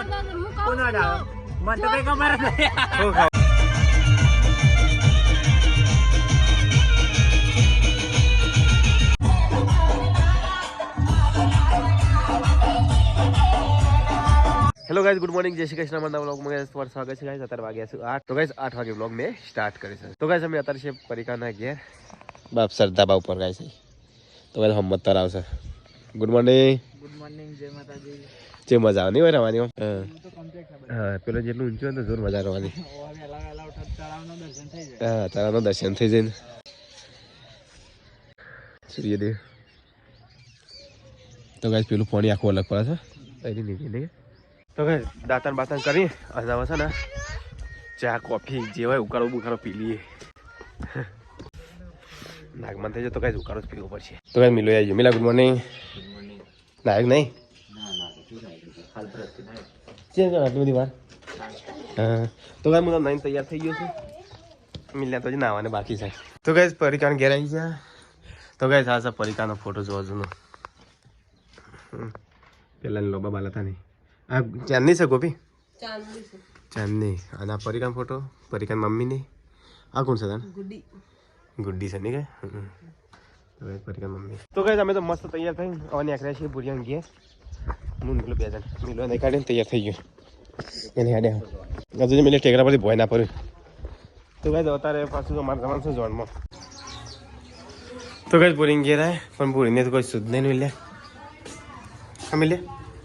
કોનો ડાવ મને તો કઈ ખબર જ નહીં हेलो गाइस गुड मॉर्निंग जय श्री कृष्ण मंदा व्लॉग में તમારું સ્વાગત છે गाइस અત્યારે વાગ્યા છે 8 તો गाइस 8 વાગે વ્લોગ મેં સ્ટાર્ટ કરી છે તો गाइस અમે અત્યારે છે પરિકાના ઘેર બાપ સરદાબા ઉપર ગાइस તો गाइस હમત તરાવ છે ગુડ મોર્નિંગ જય માતાજી જે મજા આવે નહીં હોય રવાની હા પેલો જેટલું ઊંચું હોય તો જોર મજા રવાની હા તળાવનું દર્શન થઈ જાય ને સૂર્યદેવ તો गाइस પેલું પાણી આખું અલગ પડે છે એની નીચે નહીં તો ગાઈસ દાંતણ બાતણ કરી અને હવે છે ને ચા કોફી જે હોય ઉકાળો બુકાળો પી લઈએ નાગમાન થઈ જાય તો ગાઈસ ઉકાળો જ પીવો પડશે તો ગાઈસ મિલો આવી મિલા ગુડ મોર્નિંગ નાયક નહીં આટલી બધી વાર હા તો ગાઈસ હું નાઈને તૈયાર થઈ ગયો છું મિલ્યા તો જ નાવાને બાકી છે તો ગાઈસ પરિકાન ઘેર આવી ગયા તો ગાઈસ આ છે પરિકાનો ફોટો જોવા જૂનો પેલા લોબા બાલા હતા નહીં આ ચાંદની છે ગોપી ચાંદની અને આ પરિકાન ફોટો પરિકાન મમ્મીની આ કોણ છે તાન ગુડ્ડી છે નહીં કે પરિકાન મમ્મી તો કઈ અમે તો મસ્ત તૈયાર થઈ હવે નીકળ્યા છીએ ભુરિયાન ઘેર હું નીકળું બે જણ મિલો નહીં કાઢીને તૈયાર થઈ ગયો એને હાડે હજુ મિલે ટેકરા પરથી ભોય ના પડ્યું તો કઈ અત્યારે પાછું તો મારે જવાનું છે ઝોનમાં તો કઈ ભૂરીને ઘેર આવે પણ ભૂરીને તો કોઈ શુદ્ધ નહીં મિલે હા મિલે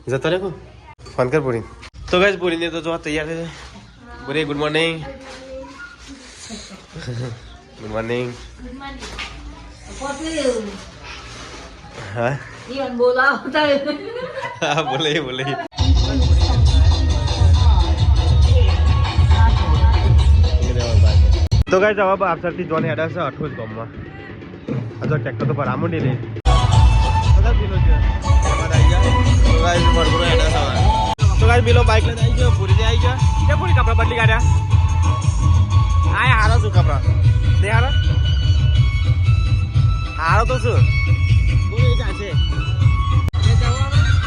જતા રે કોઈ ફોન કર પૂરી તો ગાઈસ પૂરીને તો જો તૈયાર છે પૂરી ગુડ મોર્નિંગ ગુડ મોર્નિંગ હા હા બોલે બોલે તો ગાઈસ જવાબ આપસરથી જોને હેડા છે અઠોજ ગામમાં આ તો ટ્રેક્ટર તો પર આમોડી લે તો ગાઈસ બિલો બાઈક લઈને આવી ગયો પૂરી આવી ગયા કે પૂરી કપડા બદલી કાઢ્યા આ હારો શું કપડા દે હારો તો શું પૂરી ચાલશે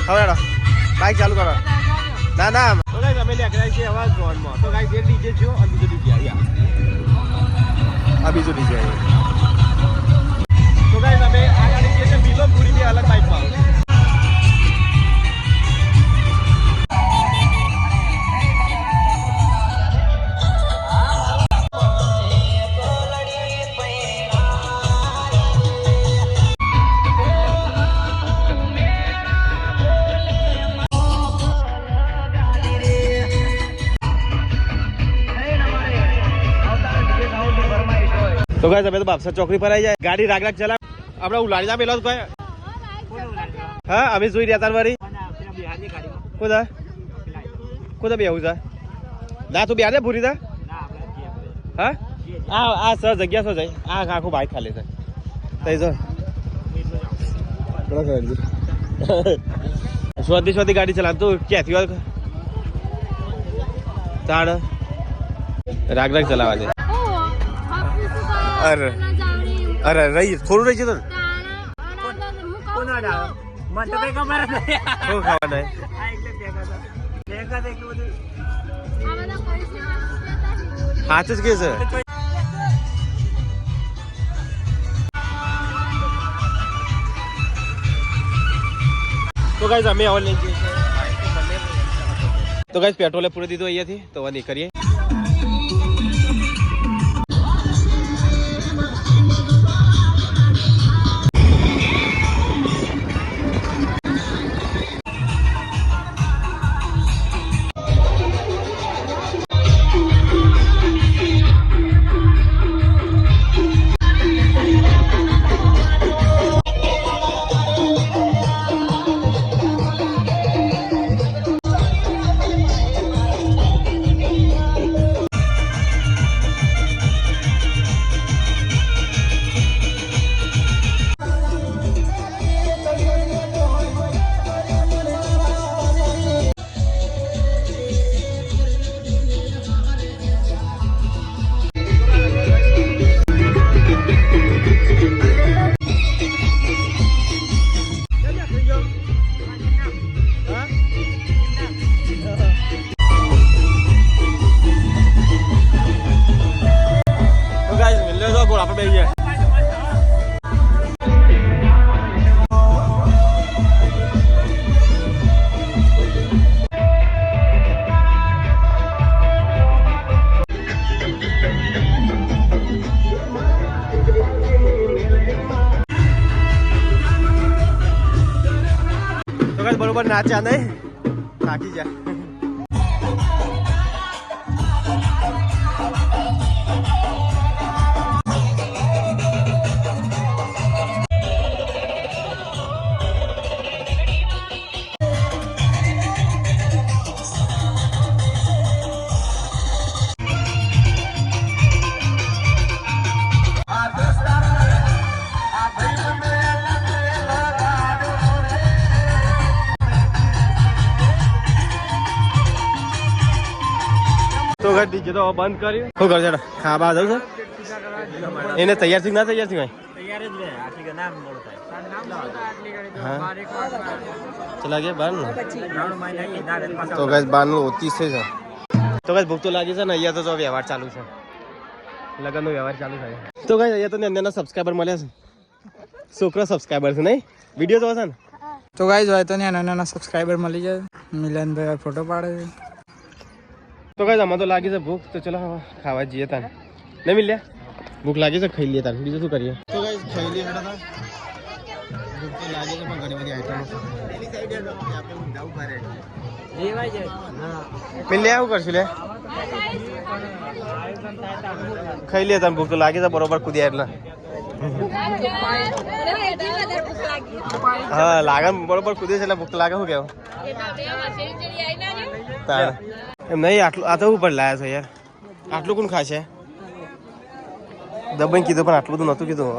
હવે બાઈક ચાલુ કરો ના ના તો ગાઈસ અમે નીકળ્યા છીએ હવે ઝોનમાં તો ગાઈસ એક ડીજે છે અને બીજો ડીજે આવ્યા આ બીજો ડીજે આવ્યો તો ગાઈસ અમે આ ગાડી છે બિલો પૂરી બે અલગ બાઈકમાં तो गाइस अबे तो बापसा चौकड़ी पर आई जाए गाड़ी राग राग चला अपना उलाड़ी जा पेलो कोई हां अभी જોઈ રહ્યા તારવારી કોદા કોદા બે આવું જા ના તું બે દે ભૂરી જા હા આ સ જગ્યા સો જાય આ આખો બાઈક ખાલી છે તઈ જો બડા કરી સ્વાદી સ્વાદી ગાડી ચલા તો ક્યાંથી હોય તાડ રાગ રાગ ચલાવા દે અરે અરે રહી થોડું રહી છે તો કોનો ડાવ મને તો કઈ ખબર જ નહીં શું ખાવાના ભેગા તો એટલું બધું હાથ જ કે છે તો ગાઈસ અમે હવે લઈ જઈએ તો ગાઈસ પેટ્રોલે પૂરી દીધું અહીંયાથી તો હવે નીકળીએ નાચ્યા નહીં થાકી જાય. તો ઘર ડીજે તો બંધ કર્યું. શું કરશે ખાવા જવું છે એને તૈયાર થી ના તૈયાર થી ચલા ગયા બાર ને તો ગઈ બાર નું 29 છે. તો ગઈ ભૂખ તો લાગી છે ને અહીંયા તો વ્યવહાર ચાલુ છે લગ્ન નો વ્યવહાર ચાલુ થાય. તો ગઈ અહીંયા તો અંદરના સબસ્ક્રાઈબર મળ્યા છે છોકરા સબસ્ક્રાઈબર છે નહીં વિડીયો જોવો છે ને. તો ગાઈઝ હોય તો નાના સબસ્ક્રાઈબર મળી જાય. મિલનભાઈ ફોટો પાડે. તો ગાઈઝ આમાં તો લાગી છે ભૂખ તો ચલો ખાવા જઈએ તાન નહીં મિલ્યા ભૂખ લાગી છે ખાઈ લઈએ તાન બીજું શું કરીએ. તો ગાઈઝ ખાઈ લઈએ હેડા તાન ભૂખ તો લાગી છે પણ ઘણી બધી આઈટમો મિલ્યા આવું કરશું લે ખાઈ લઈએ તાન ભૂખ તો લાગી છે બરોબર કૂદ્યા એટલે હા લાગે બરોબર કૂદે છે એટલે ભૂખ લાગે શું કેવું એમ નહીં આટલું આ તો ઉપર લાયા છે યાર આટલું કોણ ખાશે દબાઈ કીધું પણ આટલું બધું નતું કીધું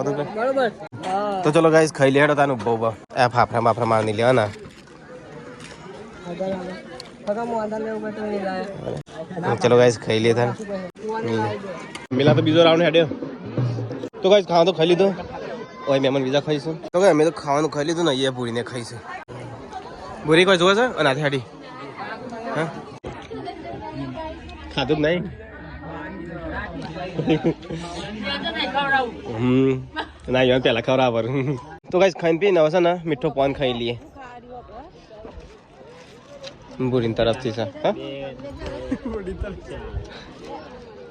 તો ચલો ગાઈસ ખાઈ લે હેડો તાનું બહુ આ ફાફડા માફડા મારની લેવાના ચલો ગાઈસ ખાઈ લે તાન મિલા તો બીજો રાઉન્ડ હેડ્યો તો ગાઈસ ખાવા તો ખાઈ લીધો ઓય મહેમાન બીજા ખાઈશું તો ગાઈસ અમે તો ખાવાનું ખાઈ લીધું ને એ પૂરીને ખાઈશું પૂરી કોઈ જોવે છે અને હાથે હાડી હા ખાધું જ નહીં ના યાર પેલા ખવડાવર તો ગાઈસ ખાઈને પીને હવે છે ને મીઠો પાન ખાઈ લઈએ પૂરી તરફથી છે હા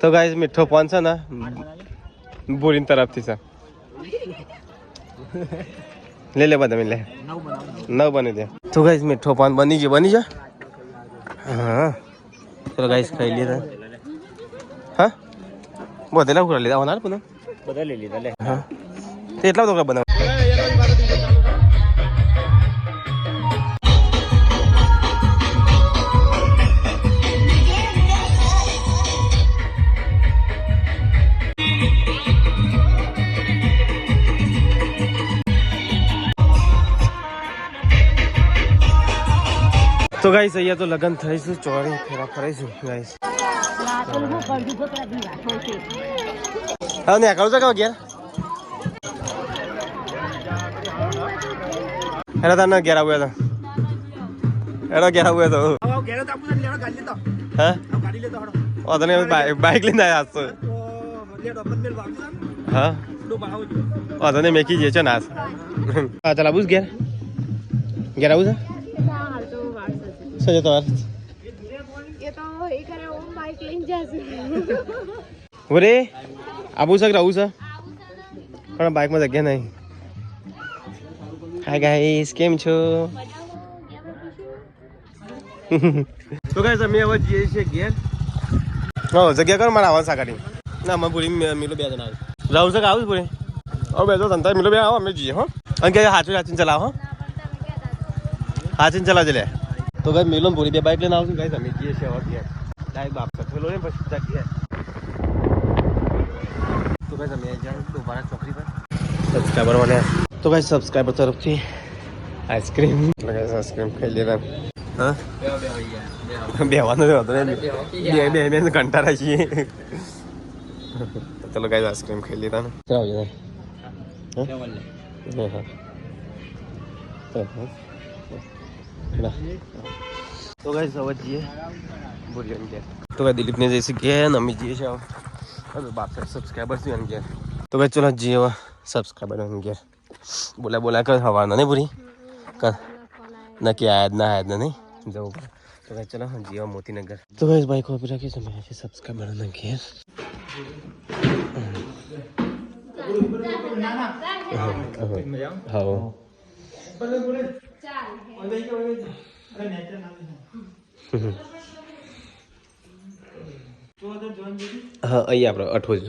તો ગાઈસ મીઠો પાન છે ને પૂરી તરફથી છે લે લે બધા લે નવ બની દે તો ગાઈસ મીઠો પાન બની જા હા ચલો ગાઈસ ખાઈ લીધા હા બધેલા ઉકળા લીધા હોના પૂનમ બધા લઈ લીધા લે હા તે એટલા બધા બનાવ તો ગાઈસ અહીંયા તો લગન થઈશું ચોરી ફેરા ફરાઈશું ગાઈસ હા ને કરો છો કે ઘેર હેરા તાને ઘેર આવ્યો હતો ઘેર આવ્યો હતો હા તને બાઈક લઈને આવ્યા હા તને મેકી જઈએ છો ને હા ચાલ આવું ઘેર ઘેર આવું છે સજે તમારે ઓરે આબુ છે રહું છે પણ બાઇકમાં જગ્યા નહીં હાય ગાઈસ કેમ છો તો ગાઈસ અમે હવે જઈએ છીએ ઘેર હો જગ્યા કરો મારે આવવાનું સાકાડી ના અમે પૂરી મિલો બે જણા રહું છે કે આવું પૂરી હવે બે તો સંતા મિલો બે આવો અમે જઈએ હો અને કે હાચું ચલાવો હાચીને ચલાવજે લે તો ભાઈ મિલો પૂરી બે બાઇક લઈને આવશું ગાઈસ અમે જઈએ છીએ હવે ઘેર ડાયરેક્ટ બાપ પેલો ને પછી ઘેર તો ગાઈસ અમે જાય તો બારા ચોકડી પર સબસ્ક્રાઈબર વાળા તો ગાઈસ સબસ્ક્રાઈબર તરફથી આઈસ્ક્રીમ આઈસ્ક્રીમ ખાઈ લેવા હા બેવાનું હતો ને બે કંટાળા છીએ ચલો ગાઈસ આઈસ્ક્રીમ ખાઈ લેતા ને ચાલો તો ગાઈસ હવે જઈએ બોરિયન ગયા તો ગાઈસ દિલીપને જઈશું ગયા ને અમે જઈએ છીએ હવે બાપ સબસ્ક્રાઈબર છે ગયા તો ગાઈસ ચલો જઈએ હવે સબસ્ક્રાઈબર ગયા બોલા કર હવાના નહીં પૂરી કર નક્કી આયા ના આયા નહીં જવું પડે તો ગાઈસ ચલો જઈએ મોતીનગર તો ગાઈસ બાઈક ઉપર રાખીએ તો મેં સબસ્ક્રાઈબર ગયા હા હા અહીંયા આપણે 8 જ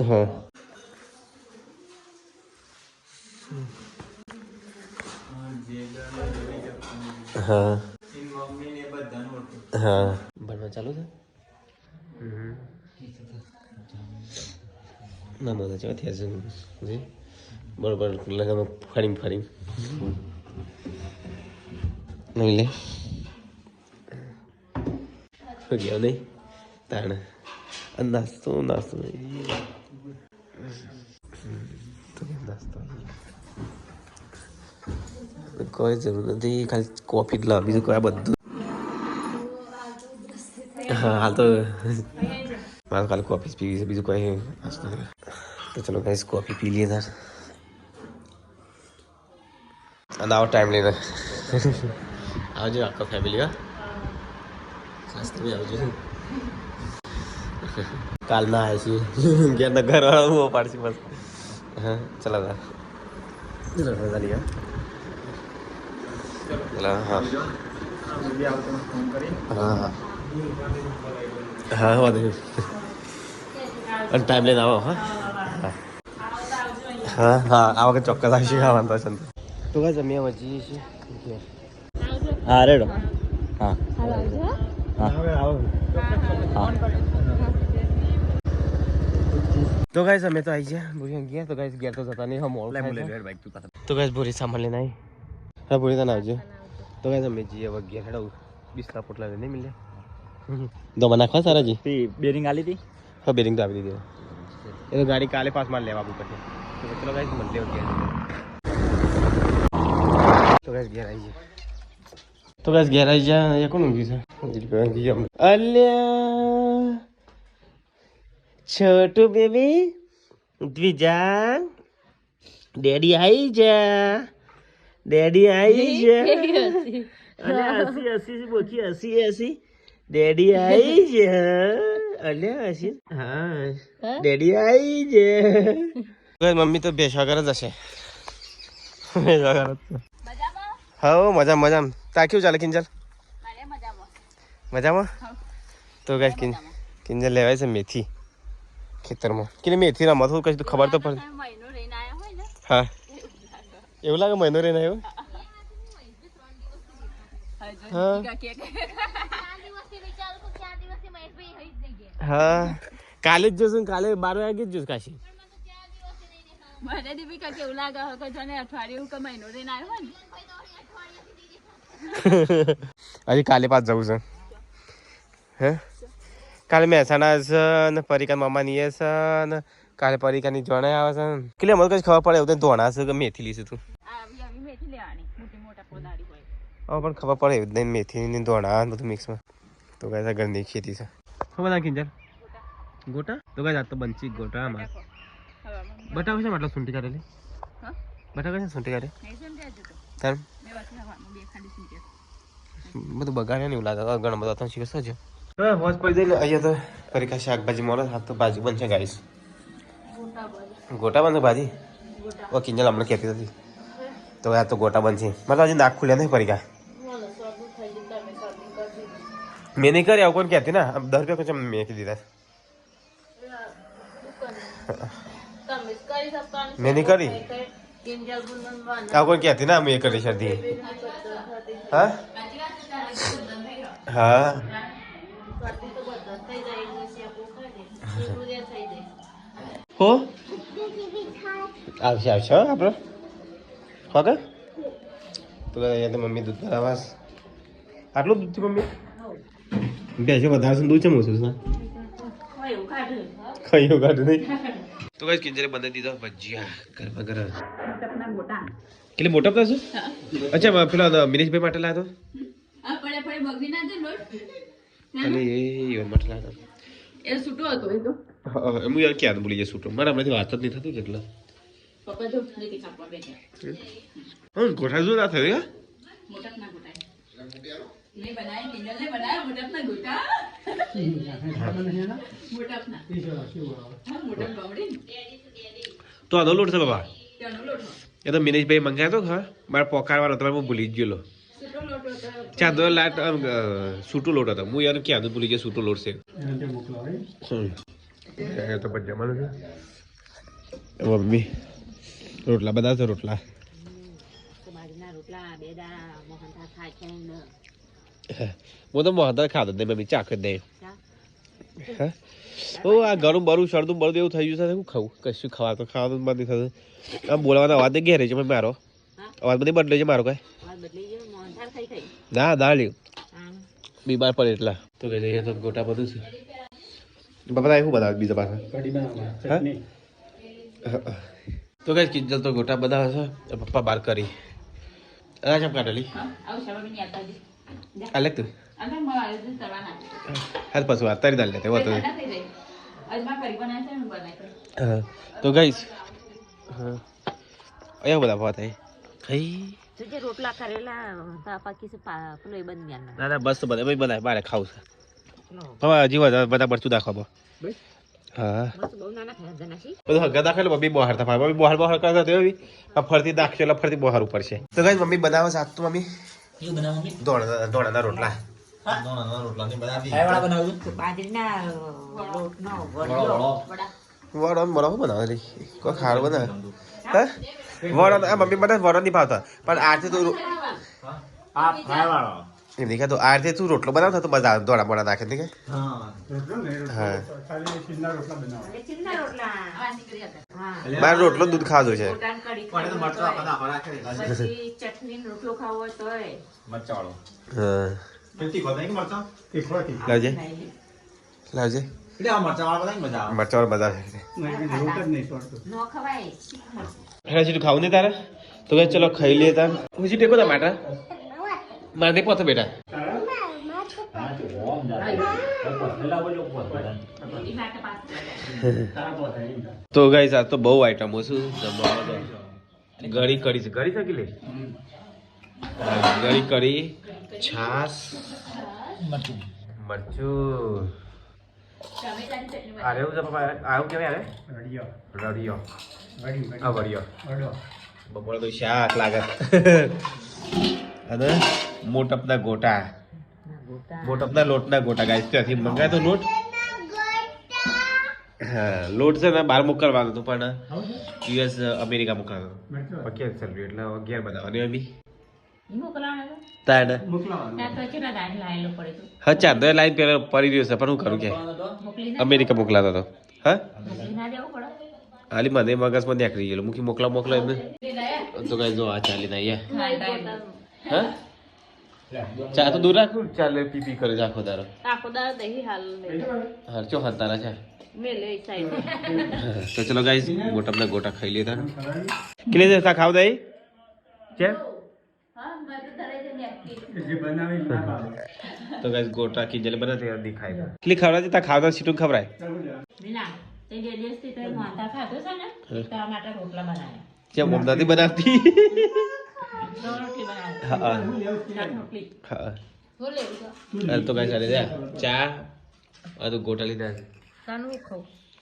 હા હા હા ભણવા ચાલુ છે ના બધા જેવા થયા છે બરોબર લગામાં ફરી નહીં લે ગયા નહીં તાણ નાસ્તો નાસ્તો કોઈ જરૂર નથી ખાલી કોફી જ લાવ બીજું કોઈ બધું હા હાલ તો મારે ખાલી કોફી જ પીવી છે બીજું કોઈ નાસ્તો તો ચલો ગાઈસ કોફી પી લઈએ તાર અને આવો ટાઈમ લઈને આવજો આખો ફેમિલી હા ખાસ તમે આવજો કાલ ના આવે છે ઘેરના ઘરવાળા પાડશે બસ હા ચલો તાર હા હા વાંધો નહીં અને ટાઈમ લઈને આવો હા હા હા આ વખત ચોક્કસ આવશે હા વાંધો છે તો કાંઈ જમીએ વચીએ છીએ હા રેડો હા તો ગાઈસ અમે તો આવી ગયા ભૂરી ગયા તો ગાઈસ ગયા તો જતા નહીં હા મોડ તો ગાઈસ ભૂરી સામાન લઈને આવી હા ભૂરી તને આવજો તો ગાઈસ અમે જઈએ હવે ગયા હેડો બિસ્લા પોટલા નહીં મિલે દવા નાખવા સારા જી બેરિંગ આલી હતી હા બેરિંગ તો આપી દીધી એ તો ગાડી કાલે પાસ માં લેવા પડશે તો ચલો ગાઈસ મત લેવા ગયા તો ગાઈસ ઘેર આવી ગયા તો ગાઈસ ઘેર આવી ગયા એ કોણ ઊંઘી છે અલ્યા છોટુ બેબી દ્વિજા ડેડી આવી જા ડેડી આવી જા અલે હસી હસી બોકી હસી હસી ડેડી આવી જા અલે હસી હા ડેડી આવી જા મમ્મી તો બેસવા કરે જ હશે બેસવા કરે હા મજા મજા તાક્યું ચાલે કિંજલ મજામાં તો ગાઈસ કિંજલ લેવાય છે મેથી ખેતરમાં કે મેથી રમત હોય કશું ખબર તો પડે હા એવું લાગે મહિનો રહીને આવ્યો હા કાલે જ જોશું કાલે 12 વાગે જ જોશું કાશી મને દીપિકા કેવું લાગે કે જને અઠવાડિયું કે મહિનો રહીને આવ્યો ને હજી કાલે પાસ જવું છે હે કાલે મહેસાણા છે ને પરિકા મામાની એ છે ને કાલે પરિકાની જોણે આવે છે એટલે મને કઈ ખબર પડે એવું ધોણા છે કે મેથી લીધું તું હા પણ ખબર પડે એવું નહીં મેથી ધોણા બધું મિક્સમાં તો કઈ ઘરની ખેતી છે ખબર ના કિંજલ ગોટા તો કઈ તો બનશી ગોટા અમારે બટા કશે મતલબ સૂંટી કાઢેલી બટા કશે સૂંટી કાઢે તાર બધું બગાડે ને એવું લાગે ઘણા બધા શીખે શું છે હોશ પડી જાય ને અહીંયા તો પરિકા શાકભાજી મળે હા તો ભાજી બનશે ગાઈશ ગોટા બનશે ભાજી ઓ કિંજલ હમણાં કહેતી હતી તો આ તો ગોટા બનશે મતલબ હજી નાક ખુલ્યા નહીં પરિકા મેં નહીં કરી આવું કોણ કહેતી ને 10 રૂપિયા કુછ મેં કહી દીધા મેં નહીં કરી આવું કોણ કહેતી ના મેં કરી શરદી હા હા હો આવશે આવશે આપણે હા તો અહીંયા તો મમ્મી દૂધ ભરાવા આટલું દૂધ છે મમ્મી બેસે વધારે દૂધ છે મોસું ના કયું કાઢું નહીં તો કઈ કિંજરે બનાવી દીધો ભજીયા ગરમા ગરમ એટલે મોટા હતા શું અચ્છા પેલા મિનેશભાઈ માટે લાવ્યો અને એ માટે લાવ્યો એ છૂટો હતો એ તો એમ યાર ક્યાં ભૂલી જાય છૂટો મારા હમણાંથી વાત જ નહીં થતી કેટલા પપ્પા જો નથી કાપવા બેઠા હા ગોઠા જો ના થયો મોટપ ના ગોટા નહીં બનાય કિંજલ ને બનાય મોટપ ના ગોટા મોટપ ના હા મોટપ ગવડી તો આનો લોટ છે બાબા ત્યાંનો લોટ એ તો મિનેશભાઈ મંગાવ્યો તો હા મારે પોકારવાનો તો હું ભૂલી જ ગયેલો છૂટો ચાંદો લાટ સૂટું લોટ હતો હું યાર ક્યાં ભૂલી ગયો સૂટું લોટ છે તો પછી જમવાનું છે મમ્મી રોટલા બધા છે રોટલા હું તો મોહનથાળ ખાતો નહીં મમ્મી ચાખ જ નહીં હા ઓ આ ઘણું બરું શરદું બળું એવું થઈ ગયું છે શું ખાવું કશું ખાવા ખાવાનું બંધ થતું આમ બોલવાનો અવાજ ઘેરે છે મારો અવાજ બધી બદલે છે મારો કઈ ના દાળી બીમાર પડે એટલા તો કહે છે તો ગોટા બધું છે બાપા શું બનાવે બીજા પાસે તો કઈ કિંજલ તો ગોટા બનાવે છે પપ્પા બાર કરી ચમ કાઢેલી અલગ તું હાલ પાછું વાત તારી દાલ લેતે હોતો તો ગઈશ અહીંયા બધા ભાત થાય રોટલા કરેલા પાકી પેલો એ બની ગયા ના ના બસ તો બધા બનાવે મારે ખાવું છે હવે હજી બધા મરચું નાખવા હા બધું હગા દાખેલો મમ્મી બહાર થાય મમ્મી બહાર કરતા તો એવી ફરતી નાખશે એટલે ફરતી બહાર ઉપર છે તો કઈ મમ્મી બનાવે સાત તો મમ્મી દોડાના રોટલા વડો મને બનાવે કોઈ ખારું બનાવે હા વડો આ મમ્મી મને વડો નહીં ભાવતા પણ આરથી તું એમ નહીં તો આરથી તું રોટલો બનાવતો તો મજા આવે દોડા મોડા નાખે નહીં હા મારે રોટલો દૂધ ખાધું છે લાવજે લાવજે મરચા મજા આવે ખાવું નહીં તારે તો કે ચલો ખાઈ લે તાર ખુશી ટેકો તા માટા મારે નહીં પહોંચો બેટા તો ગાઈસ આ તો બહુ આઈટમો શું ગળી કરી છે ગળી શકી લે ગળી કરી છાસ મરચું અરે હું પપ્પા આવું કેવાય અરે રડિયો આ વડિયો બપોરે તો શાક લાગે અને મોટપના ગોટા મોટપના લોટના ગોટા ગાઈસ ત્યાંથી મંગાય તો લોટ હા લોટ છે ને બહાર મોકલવાનો હતો પણ યુએસ અમેરિકા મોકલવાનો પછી સર્વી એટલે ઘેર બનાવવાની અમી તાડ હા ચાંદો લાઈન પેલા પડી રહ્યો છે પણ હું કરું કે અમેરિકા મોકલાતો હતો હા હાલી મને મગજમાં નીકળી ગયેલું મૂકી મોકલા એમને તો કઈ જો આ ચાલી ના હા ચા તો દૂર રાખું ચાલે પી કરે છે આખો દારો હા ચો તારા છે તો ચલો ગાઈસ મોટા ગોટા ખાઈ લેતા કેટલે જતા ખાવ દઈ છે તો ગાઈસ ગોટા કિંજલ બનાતે દિખાય કેટલી ખવડા જતા ખાવતા સીટું ખવરાય કેમ મમદાથી બનાવતી હા તો કઈ ચાલે ચા આ તો ગોટા લીધા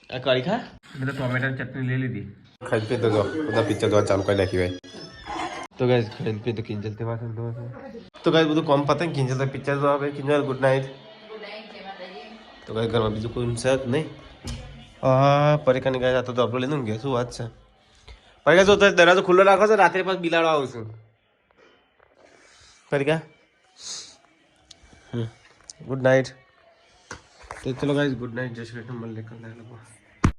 આ કરી ખા મેં ટોમેટો ચટણી લઈ લીધી ખાઈ પી તો બધા પિક્ચર જોવા ચાલુ કરી નાખી ભાઈ તો ગાઈસ ખાઈ પી તો કિંજલ તે વાત તો ગાઈસ બધું કોમ પતે કિંજલ તો પિક્ચર જોવા ભાઈ કિંજલ ગુડ નાઇટ તો ગાઈસ ઘરમાં બીજું કોઈ છે જ નહીં પરીક્ષાની ગાય તો આપણે લઈને ગયા શું વાત છે પરીક્ષા શું દરવાજો ખુલ્લો રાખો છો રાત્રે પાછું બિલાડો આવશું પરીક્ષા ગુડ નાઇટ તો ચલો ગાઈસ ગુડ નાઇટ જય શ્રી કૃષ્ણ મળે કલ